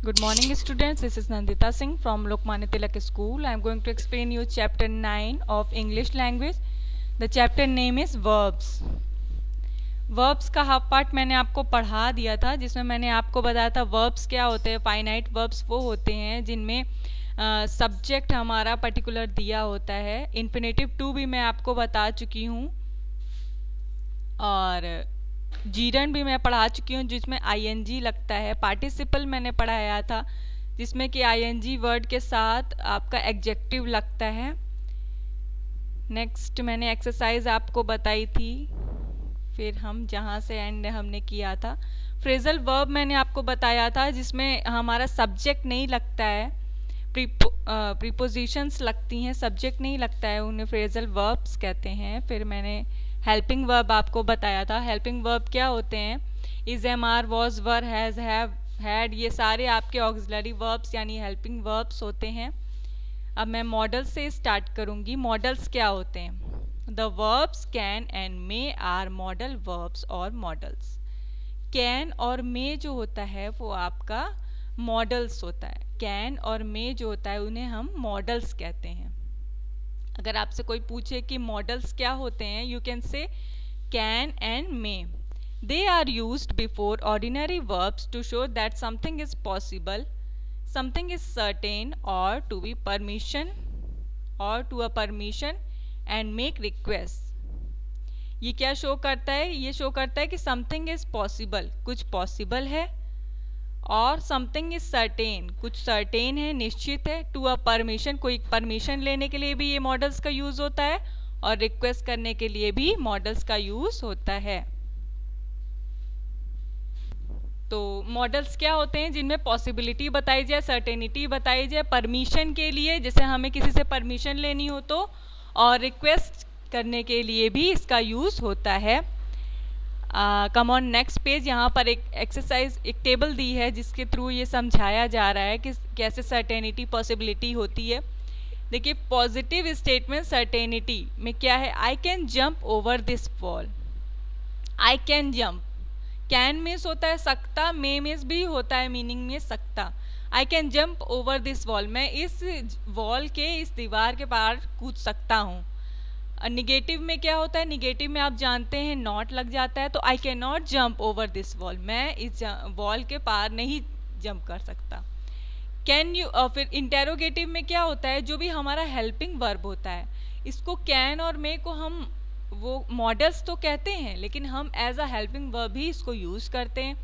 Good morning students, this is Nandita Singh from Lokmanya Tilak School. I am going to explain you chapter 9 of English language. The chapter name is verbs. Verbs का half part मैंने आपको पढ़ा दिया था, जिसमें मैंने आपको बताया था वर्ब्स क्या होते हैं। फाइनाइट वर्ब्स वो होते हैं जिनमें सब्जेक्ट हमारा पर्टिकुलर दिया होता है। इन्फिनेटिव टू भी मैं आपको बता चुकी हूँ और जीरन भी मैं पढ़ा चुकी हूँ जिसमें आईएनजी लगता है। पार्टिसिपल मैंने पढ़ाया था जिसमें कि आईएनजी वर्ड के साथ आपका एडजेक्टिव लगता है। नेक्स्ट मैंने एक्सरसाइज आपको बताई थी, फिर हम जहाँ से एंड हमने किया था। फ्रेजल वर्ब मैंने आपको बताया था जिसमें हमारा सब्जेक्ट नहीं लगता है, प्रीपोजिशंस लगती हैं, सब्जेक्ट नहीं लगता है, उन्हें फ्रेजल वर्ब्स कहते हैं। फिर मैंने हेल्पिंग वर्ब आपको बताया था। हेल्पिंग वर्ब क्या होते हैं? Is, am, are, was, were, has, have, had, ये सारे आपके ऑक्सिलरी वर्ब्स यानी हेल्पिंग वर्ब्स होते हैं। अब मैं मॉडल से स्टार्ट करूँगी। मॉडल्स क्या होते हैं? The verbs can and may are model verbs और models. Can और may जो होता है वो आपका models होता है। Can और may जो होता है उन्हें हम models कहते हैं। अगर आपसे कोई पूछे कि models क्या होते हैं, you can say can and may. They are used before ordinary verbs to show that something is possible, something is certain, or to be permission or to a permission and make requests. ये क्या show करता है? ये show करता है कि something is possible, कुछ possible है, और समथिंग इज सर्टेन, कुछ सर्टेन है, निश्चित है। टू अ परमिशन, कोई परमिशन लेने के लिए भी ये मॉडल्स का यूज होता है और रिक्वेस्ट करने के लिए भी मॉडल्स का यूज होता है। तो मॉडल्स क्या होते हैं? जिनमें पॉसिबिलिटी बताई जाए, सर्टेनिटी बताई जाए, परमिशन के लिए, जैसे हमें किसी से परमिशन लेनी हो तो, और रिक्वेस्ट करने के लिए भी इसका यूज़ होता है। Come on next page. यहाँ पर एक एक्सरसाइज, एक टेबल दी है जिसके थ्रू ये समझाया जा रहा है कि कैसे सर्टेनिटी पॉसिबिलिटी होती है। देखिए, पॉजिटिव स्टेटमेंट सर्टेनिटी में क्या है? I can jump over this wall. I can jump, can means होता है सकता, मे मीन्स भी होता है मीनिंग में सकता। I can jump over this wall, मैं इस वॉल के, इस दीवार के पार कूद सकता हूँ। निगेटिव में क्या होता है? निगेटिव में आप जानते हैं नॉट लग जाता है, तो I can not jump over this wall, मैं इस वॉल के पार नहीं जंप कर सकता। कैन यू, और फिर इंटेरोगेटिव में क्या होता है? जो भी हमारा हेल्पिंग वर्ब होता है, इसको कैन और मे को हम वो मॉडल्स तो कहते हैं, लेकिन हम एज अ हेल्पिंग वर्ब भी इसको यूज़ करते हैं।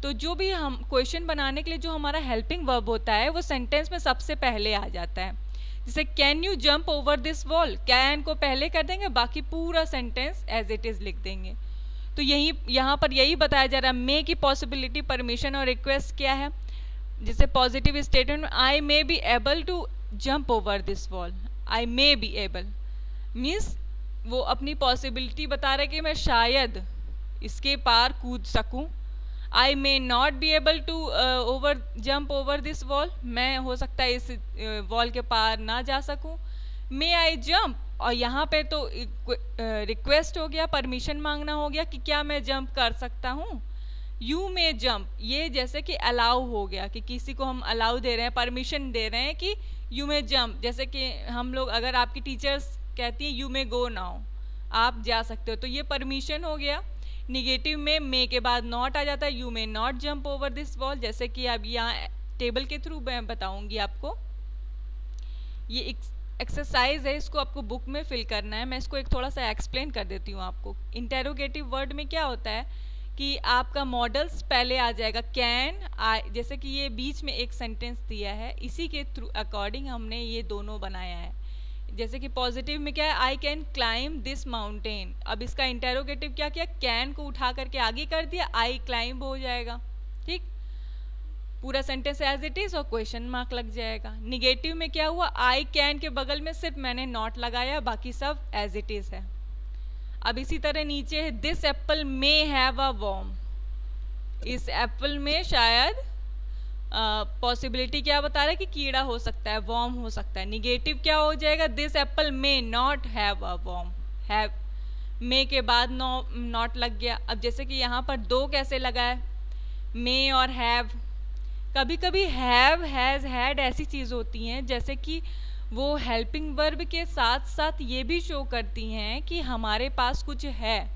तो जो भी हम क्वेश्चन बनाने के लिए जो हमारा हेल्पिंग वर्ब होता है वो सेंटेंस में सबसे पहले आ जाता है। जैसे can you jump over this wall, can को पहले कर देंगे, बाकी पूरा सेंटेंस एज इट इज़ लिख देंगे। तो यही यहाँ पर यही बताया जा रहा है। मे की पॉसिबिलिटी, परमिशन और रिक्वेस्ट क्या है? जैसे पॉजिटिव स्टेटमेंट में I may be able to jump over this wall, I may be able means वो अपनी पॉसिबिलिटी बता रहे कि मैं शायद इसके पार कूद सकूं। I may not be able to over jump over this wall, मैं हो सकता है इस वॉल के पार ना जा सकूं। मे आई जंप, और यहाँ पे तो रिक्वेस्ट हो गया, परमिशन मांगना हो गया कि क्या मैं जंप कर सकता हूँ। यू मे जंप, ये जैसे कि अलाउ हो गया कि किसी को हम अलाउ दे रहे हैं, परमिशन दे रहे हैं कि यू मे जंप। जैसे कि हम लोग, अगर आपकी टीचर्स कहती है यू मे गो नाउ, आप जा सकते हो, तो ये परमिशन हो गया। निगेटिव में मे के बाद नॉट आ जाता है, you may not jump over this wall. जैसे कि अब यहाँ टेबल के थ्रू मैं बताऊंगी आपको। ये एक्सरसाइज है, इसको आपको बुक में फिल करना है। मैं इसको एक थोड़ा सा एक्सप्लेन कर देती हूँ आपको। इंटेरोगेटिव वर्ड में क्या होता है कि आपका मॉडल्स पहले आ जाएगा, कैन, आई, जैसे कि ये बीच में एक सेंटेंस दिया है, इसी के थ्रू अकॉर्डिंग हमने ये दोनों बनाया है। जैसे कि पॉजिटिव में क्या है? I can climb this mountain. अब इसका इंटेरोगेटिव क्या किया? कैन को उठा करके आगे कर दिया, आई क्लाइंब हो जाएगा। ठीक, पूरा सेंटेंस एज इट इज और क्वेश्चन मार्क लग जाएगा। निगेटिव में क्या हुआ? आई कैन के बगल में सिर्फ मैंने नॉट लगाया, बाकी सब एज इट इज है। अब इसी तरह नीचे है, this apple may have a worm, इस एप्पल में शायद पॉसिबिलिटी क्या बता रहा है कि कीड़ा हो सकता है, वॉर्म हो सकता है। निगेटिव क्या हो जाएगा? This apple may not have a worm, have may के बाद नॉट लग गया। अब जैसे कि यहाँ पर दो कैसे लगा है, मे और हैव, कभी कभी हैव, हैज़, हैड ऐसी चीज़ होती हैं जैसे कि वो हेल्पिंग वर्ब के साथ साथ ये भी शो करती हैं कि हमारे पास कुछ है।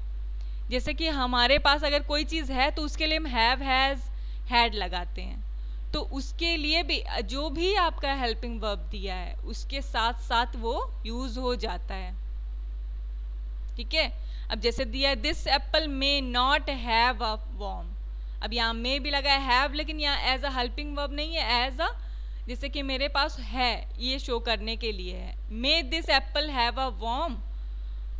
जैसे कि हमारे पास अगर कोई चीज़ है तो उसके लिए हम हैव, हैज़, हैड लगाते हैं। तो उसके लिए भी जो भी आपका हेल्पिंग वर्ब दिया है उसके साथ साथ वो यूज़ हो जाता है। ठीक है, अब जैसे दिया है this apple may not have a worm. अब यहाँ मे भी लगा है हैव, लेकिन यहाँ एज अ हेल्पिंग वर्ब नहीं है, एज अ जैसे कि मेरे पास है ये शो करने के लिए है। May this apple have a worm,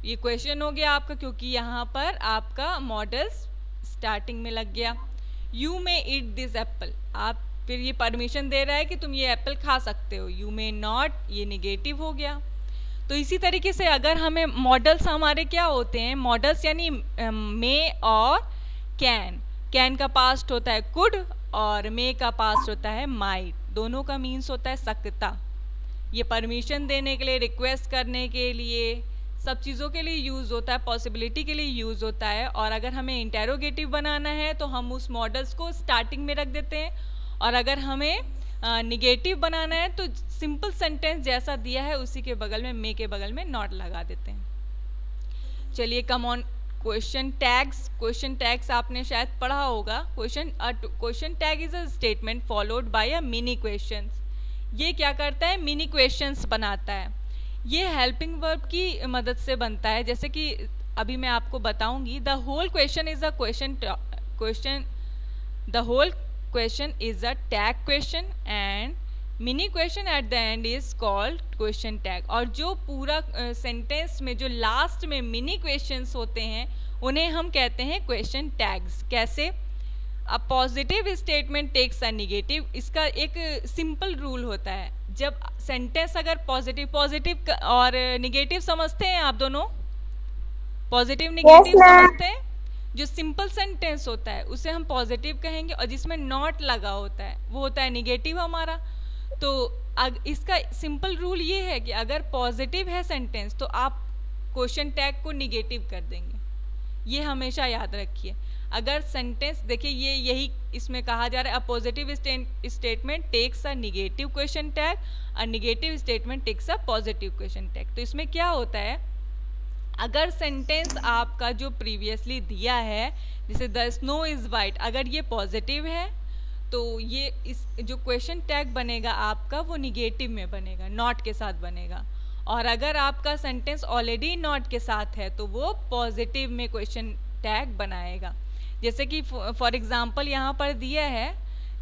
ये क्वेश्चन हो गया आपका, क्योंकि यहाँ पर आपका मॉडल्स स्टार्टिंग में लग गया। You may eat this Apple, आप फिर ये परमिशन दे रहा है कि तुम ये एप्पल खा सकते हो। यू मे नॉट, ये निगेटिव हो गया। तो इसी तरीके से अगर हमें मॉडल्स हमारे क्या होते हैं, मॉडल्स यानी मे और कैन। कैन का पास्ट होता है कुड और मे का पास्ट होता है माइट। दोनों का मीन्स होता है सकता। ये परमिशन देने के लिए, रिक्वेस्ट करने के लिए, सब चीज़ों के लिए यूज़ होता है, पॉसिबिलिटी के लिए यूज़ होता है। और अगर हमें इंटेरोगेटिव बनाना है तो हम उस मॉडल्स को स्टार्टिंग में रख देते हैं, और अगर हमें निगेटिव बनाना है तो सिंपल सेंटेंस जैसा दिया है उसी के बगल में, मे के बगल में नॉट लगा देते हैं। चलिए come on question tags. Question tags आपने शायद पढ़ा होगा। Question tag is a statement followed by a mini questions. ये क्या करता है, मिनी क्वेश्चंस बनाता है। ये हेल्पिंग वर्ब की मदद से बनता है। जैसे कि अभी मैं आपको बताऊंगी, the whole question is a the whole question is a tag question and mini question at the end is called question tag. और जो पूरा सेंटेंस में जो लास्ट में मिनी क्वेश्चंस होते हैं उन्हें हम कहते हैं क्वेश्चन टैग्स। कैसे, a positive statement takes a negative. इसका एक सिंपल रूल होता है, जब सेंटेंस अगर पॉजिटिव और निगेटिव समझते हैं आप दोनों, पॉजिटिव निगेटिव समझते हैं। जो सिंपल सेंटेंस होता है उसे हम पॉजिटिव कहेंगे, और जिसमें नॉट लगा होता है वो होता है निगेटिव हमारा। तो इसका सिंपल रूल ये है कि अगर पॉजिटिव है सेंटेंस तो आप क्वेश्चन टैग को निगेटिव कर देंगे। ये हमेशा याद रखिए। अगर सेंटेंस देखिए, ये यही इसमें कहा जा रहा है, a positive statement takes a negative question tag, a negative statement takes a positive question tag. तो इसमें क्या होता है, अगर सेंटेंस आपका जो प्रीवियसली दिया है, जैसे द स्नो इज वाइट, अगर ये पॉजिटिव है तो ये इस जो क्वेश्चन टैग बनेगा आपका वो निगेटिव में बनेगा, नॉट के साथ बनेगा। और अगर आपका सेंटेंस ऑलरेडी नॉट के साथ है तो वो पॉजिटिव में क्वेश्चन टैग बनाएगा। जैसे कि फॉर एग्जांपल यहाँ पर दिया है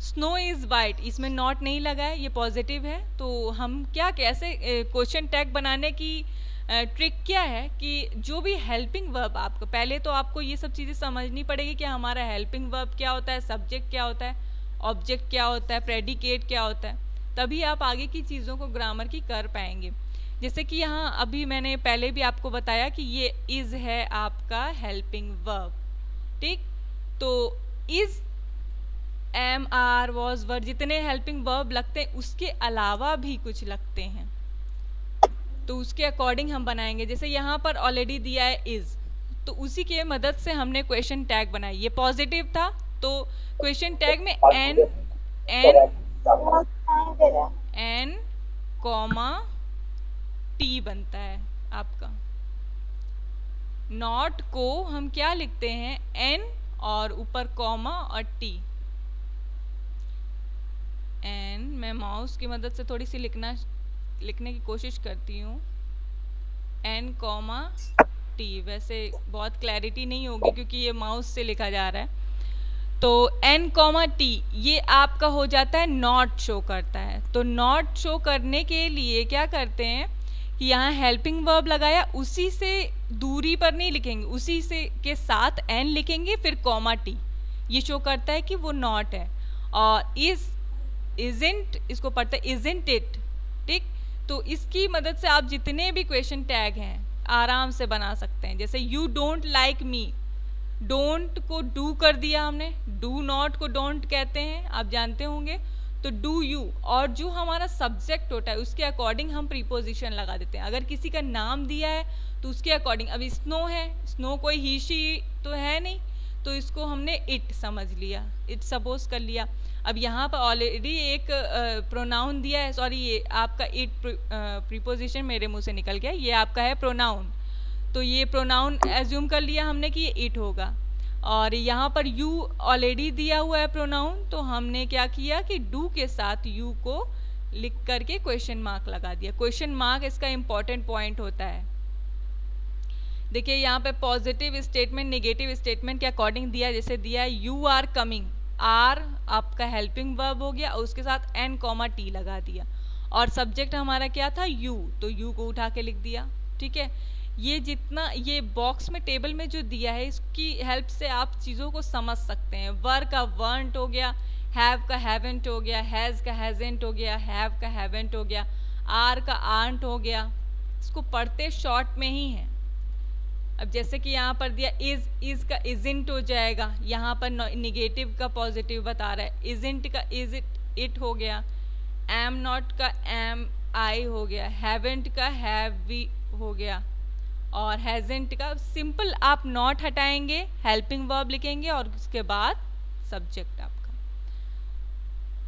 स्नो इज़ वाइट, इसमें नॉट नहीं लगा है, ये पॉजिटिव है। तो हम क्या कैसे क्वेश्चन टैग बनाने की ट्रिक क्या है कि जो भी हेल्पिंग वर्ब आपको, पहले तो आपको ये सब चीज़ें समझनी पड़ेगी कि हमारा हेल्पिंग वर्ब क्या होता है, सब्जेक्ट क्या होता है, ऑब्जेक्ट क्या होता है, प्रेडिकेट क्या होता है, तभी आप आगे की चीज़ों को ग्रामर की कर पाएंगे। जैसे कि यहाँ अभी मैंने पहले भी आपको बताया कि ये इज़ है आपका हेल्पिंग वर्ब। ठीक, तो इज़, एम, आर, वॉज, वर, जितने हेल्पिंग वर्ब लगते हैं उसके अलावा भी कुछ लगते हैं, तो उसके अकॉर्डिंग हम बनाएंगे। जैसे यहाँ पर ऑलरेडी दिया है इज़, तो उसी के मदद से हमने क्वेश्चन टैग बनाई। ये पॉजिटिव था तो क्वेश्चन टैग में एन कॉमा टी बनता है आपका। नॉट को हम क्या लिखते हैं, एन और ऊपर कॉमा और टी। एन, मैं माउस की मदद से थोड़ी सी लिखने की कोशिश करती हूँ, एन कॉमा टी। वैसे बहुत क्लैरिटी नहीं होगी क्योंकि ये माउस से लिखा जा रहा है। तो एन कॉमा टी ये आपका हो जाता है नॉट शो करता है। तो नॉट शो करने के लिए क्या करते हैं कि यहाँ हेल्पिंग वर्ब लगाया, उसी से दूरी पर नहीं लिखेंगे, उसी से के साथ एन लिखेंगे, फिर कॉमा टी। ये शो करता है कि वो नॉट है। और इज़न्ट, इसको पढ़ते हैं इज़न्ट इट। ठीक, तो इसकी मदद से आप जितने भी क्वेश्चन टैग हैं आराम से बना सकते हैं। जैसे you don't like me, don't को डू कर दिया हमने, डू नॉट को डोंट कहते हैं, आप जानते होंगे। तो डू यू, और जो हमारा सब्जेक्ट होता है उसके अकॉर्डिंग हम प्रीपोजिशन लगा देते हैं। अगर किसी का नाम दिया है तो उसके अकॉर्डिंग, अभी स्नो है, स्नो कोई ही शी तो है नहीं, तो इसको हमने इट समझ लिया, इट सपोज कर लिया। अब यहाँ पर ऑलरेडी एक प्रोनाउन दिया है, सॉरी ये आपका इट प्रीपोजिशन मेरे मुंह से निकल गया, ये आपका है प्रोनाउन। तो ये प्रोनाउन एज्यूम कर लिया हमने कि ये इट होगा, और यहाँ पर यू ऑलरेडी दिया हुआ है प्रोनाउन, तो हमने क्या किया कि डू के साथ यू को लिख करके क्वेश्चन मार्क लगा दिया। क्वेश्चन मार्क इसका इम्पॉर्टेंट पॉइंट होता है। देखिए यहाँ पे पॉजिटिव स्टेटमेंट नेगेटिव स्टेटमेंट के अकॉर्डिंग दिया, जैसे दिया है यू आर कमिंग, आर आपका हेल्पिंग वर्ब हो गया और उसके साथ एन कॉमा टी लगा दिया, और सब्जेक्ट हमारा क्या था यू, तो यू को उठा के लिख दिया। ठीक है, ये जितना ये बॉक्स में टेबल में जो दिया है इसकी हेल्प से आप चीज़ों को समझ सकते हैं। वर का वर्ंट हो गया, हैव का हैवेंट हो गया, हैज़ का हैजेंट हो गया, हैव का हैवेंट हो गया, आर का आंट हो गया। इसको पढ़ते शॉर्ट में ही है। अब जैसे कि यहाँ पर दिया इज का इजंट हो जाएगा, यहाँ पर निगेटिव का पॉजिटिव बता रहा है, इजंट का इज इट हो गया, एम नॉट का एम आई हो गया, हैवेंट का हैव वी हो गया, और हैजेंट का सिंपल आप नॉट हटाएंगे, हेल्पिंग वर्ब लिखेंगे और उसके बाद सब्जेक्ट आपका।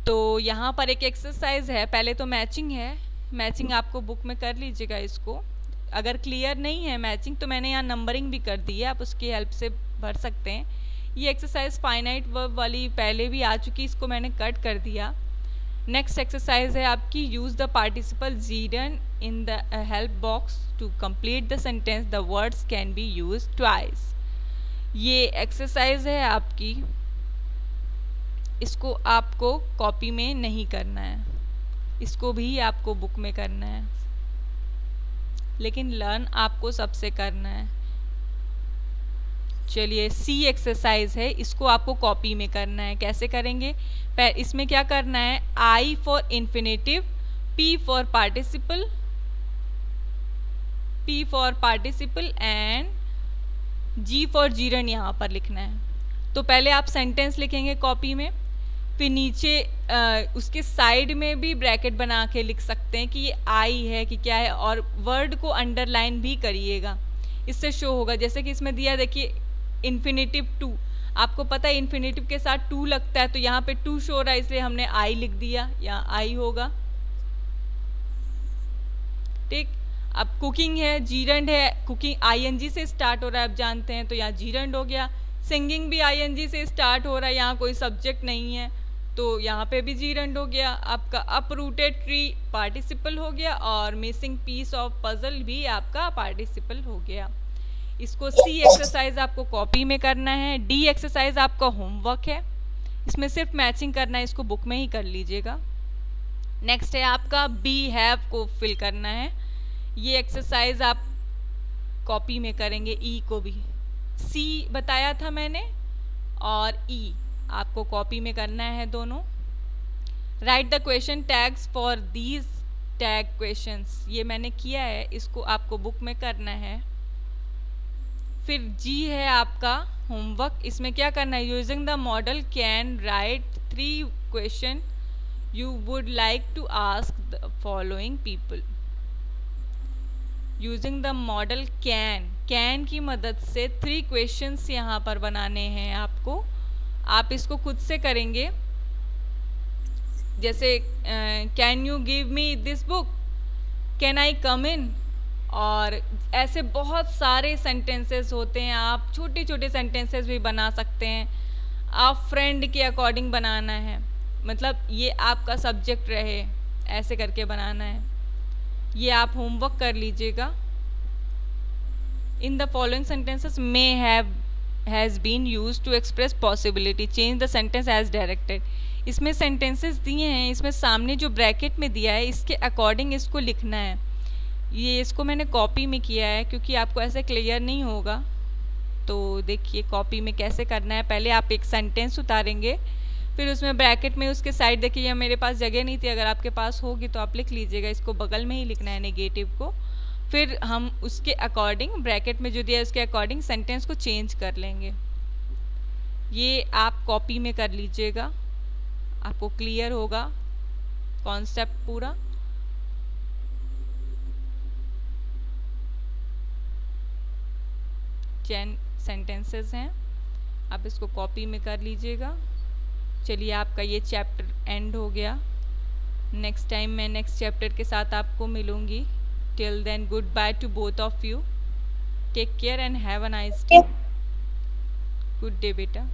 तो यहाँ पर एक एक्सरसाइज है, पहले तो मैचिंग है, मैचिंग आपको बुक में कर लीजिएगा इसको। अगर क्लियर नहीं है मैचिंग तो मैंने यहाँ नंबरिंग भी कर दी है, आप उसकी हेल्प से भर सकते हैं। ये एक्सरसाइज फाइनाइट वर्ब वाली पहले भी आ चुकी, इसको मैंने कट कर दिया। नेक्स्ट एक्सरसाइज है आपकी यूज़ द पार्टिसिपल जीरन in the help box to complete the sentence, the words can be use twice. ये एक्सरसाइज है आपकी, इसको आपको कॉपी में नहीं करना है, इसको भी आपको बुक में करना है, लेकिन लर्न आपको सबसे करना है। चलिए सी एक्सरसाइज है, इसको आपको कॉपी में करना है। कैसे करेंगे? इसमें क्या करना है, I for infinitive, P for participle, P for participle and G for gerund यहाँ पर लिखना है। तो पहले आप सेंटेंस लिखेंगे कॉपी में, फिर नीचे उसके साइड में भी ब्रैकेट बना के लिख सकते हैं कि ये आई है कि क्या है, और वर्ड को अंडरलाइन भी करिएगा, इससे शो होगा। जैसे कि इसमें दिया देखिए इन्फिनेटिव टू, आपको पता है इन्फिनेटिव के साथ टू लगता है, तो यहाँ पे टू शो हो रहा है इसलिए हमने आई लिख दिया, यहाँ आई होगा। ठीक, अब कुकिंग है, जीरंड है, कुकिंग आईएनजी से स्टार्ट हो रहा है आप जानते हैं, तो यहाँ जीरंड हो गया। सिंगिंग भी आईएनजी से स्टार्ट हो रहा है, यहाँ कोई सब्जेक्ट नहीं है, तो यहाँ पे भी जीरंड हो गया। आपका अपरूटेड ट्री पार्टिसिपल हो गया, और मिसिंग पीस ऑफ पजल भी आपका पार्टिसिपल हो गया। इसको सी एक्सरसाइज आपको कॉपी में करना है। डी एक्सरसाइज आपका होमवर्क है, इसमें सिर्फ मैचिंग करना है, इसको बुक में ही कर लीजिएगा। नेक्स्ट है आपका बी हैव को फिल करना है, ये एक्सरसाइज आप कॉपी में करेंगे। ई को भी सी बताया था मैंने, और ई आपको कॉपी में करना है दोनों। Right the question tags for these tag questions, ये मैंने किया है, इसको आपको बुक में करना है। फिर जी है आपका होमवर्क, इसमें क्या करना है, using the modal can write 3 question you would like to ask the following people. Using the modal can की मदद से 3 क्वेश्चंस यहाँ पर बनाने हैं आपको। आप इसको खुद से करेंगे, जैसे can you give me this book, can I come in, और ऐसे बहुत सारे सेंटेंसेस होते हैं, आप छोटे छोटे सेंटेंसेस भी बना सकते हैं। आप फ्रेंड के अकॉर्डिंग बनाना है, मतलब ये आपका सब्जेक्ट रहे, ऐसे करके बनाना है। ये आप होमवर्क कर लीजिएगा। In the following sentences may has been used to express possibility, change the sentence as directed. इसमें सेंटेंसेस दिए हैं, इसमें सामने जो ब्रैकेट में दिया है इसके अकॉर्डिंग इसको लिखना है। ये इसको मैंने कॉपी में किया है क्योंकि आपको ऐसे क्लियर नहीं होगा। तो देखिए कॉपी में कैसे करना है, पहले आप एक सेंटेंस उतारेंगे, फिर उसमें ब्रैकेट में उसके साइड देखिए, ये मेरे पास जगह नहीं थी, अगर आपके पास होगी तो आप लिख लीजिएगा, इसको बगल में ही लिखना है नेगेटिव को। फिर हम उसके अकॉर्डिंग ब्रैकेट में जो दिया है उसके अकॉर्डिंग सेंटेंस को चेंज कर लेंगे। ये आप कॉपी में कर लीजिएगा, आपको क्लियर होगा कॉन्सेप्ट पूरा। सेंटेंसेस हैं, आप इसको कॉपी में कर लीजिएगा। चलिए आपका ये चैप्टर एंड हो गया। नेक्स्ट टाइम मैं नेक्स्ट चैप्टर के साथ आपको मिलूँगी। Till then good bye to both of you. Take care and have a nice day. Good day बेटा।